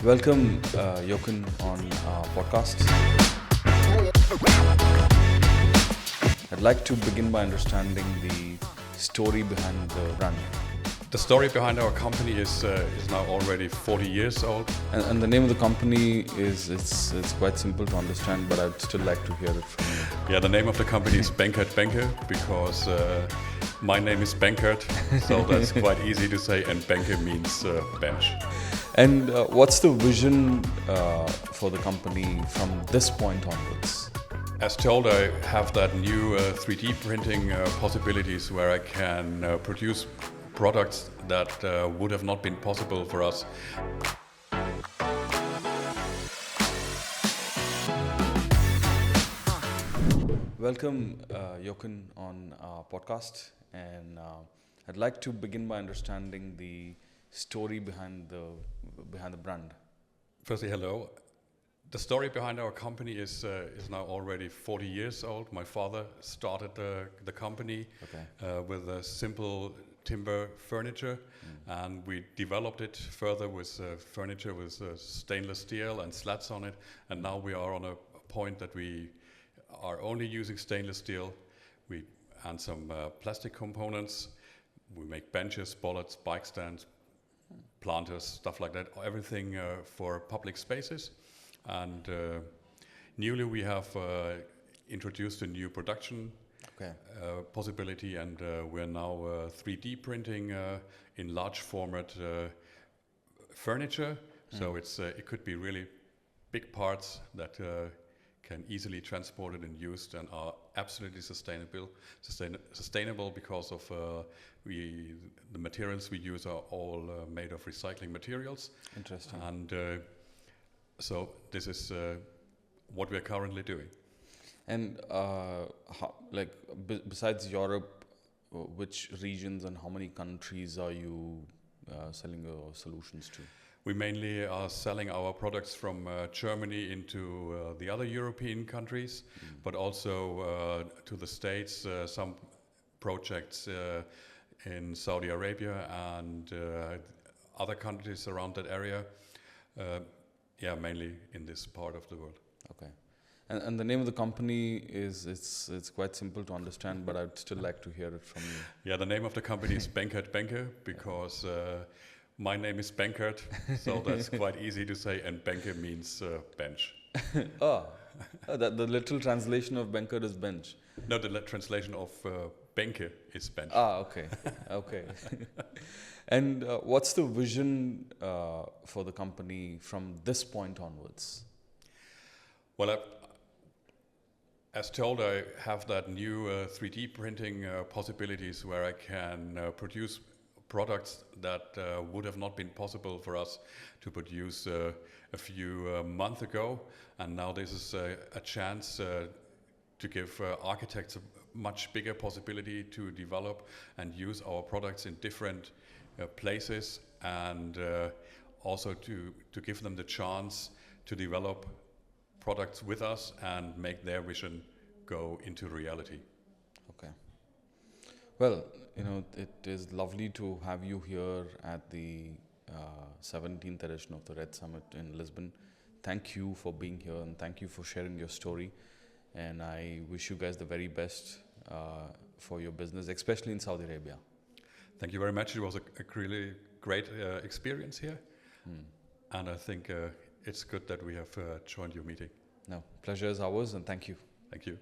Welcome, Jochen, on our podcast. I'd like to begin by understanding the story behind the brand. The story behind our company is now already 40 years old. And the name of the company it's quite simple to understand, but I'd still like to hear it from you. Yeah, the name of the company is Benkert Bänke because my name is Benkert, so that's quite easy to say, and Bänke means bench. And what's the vision for the company from this point onwards? As told, I have that new 3D printing possibilities where I can produce products that would have not been possible for us. Welcome, Jochen, on our podcast, and I'd like to begin by understanding the story behind the brand. Firstly, hello. The story behind our company is now already 40 years old. My father started the company with a simple timber furniture, and we developed it further with furniture with stainless steel and slats on it, and now we are on a point that we are only using stainless steel and some plastic components. We make benches, bollards, bike stands, planters, stuff like that, everything for public spaces. And newly we have introduced a new production possibility, and we're now 3D printing in large format furniture. So it could be really big parts that can easily transported and used and are absolutely sustainable because of the materials we use are all made of recycling materials. Interesting. And so this is what we're currently doing. And besides Europe, which regions and how many countries are you selling your solutions to? We mainly are selling our products from Germany into the other European countries, but also to the States, some projects in Saudi Arabia and other countries around that area. Mainly in this part of the world. Okay. And the name of the company it's quite simple to understand, but I'd still like to hear it from you. Yeah, the name of the company is Benkert Bänke because my name is Benkert, so that's quite easy to say, and Bänke means bench. The literal translation of Benkert is bench. No, the translation of Bänke is bench. Okay. And what's the vision for the company from this point onwards? Well, as told, I have that new 3D printing possibilities where I can produce products that would have not been possible for us to produce a few months ago, and now this is a chance to give architects a much bigger possibility to develop and use our products in different places, and also to give them the chance to develop products with us and make their vision go into reality. Okay. Well, it is lovely to have you here at the 17th edition of the Red Summit in Lisbon. Thank you for being here, and thank you for sharing your story. And I wish you guys the very best for your business, especially in Saudi Arabia. Thank you very much. It was a really great experience here. And I think it's good that we have joined your meeting. No, pleasure is ours, and thank you. Thank you.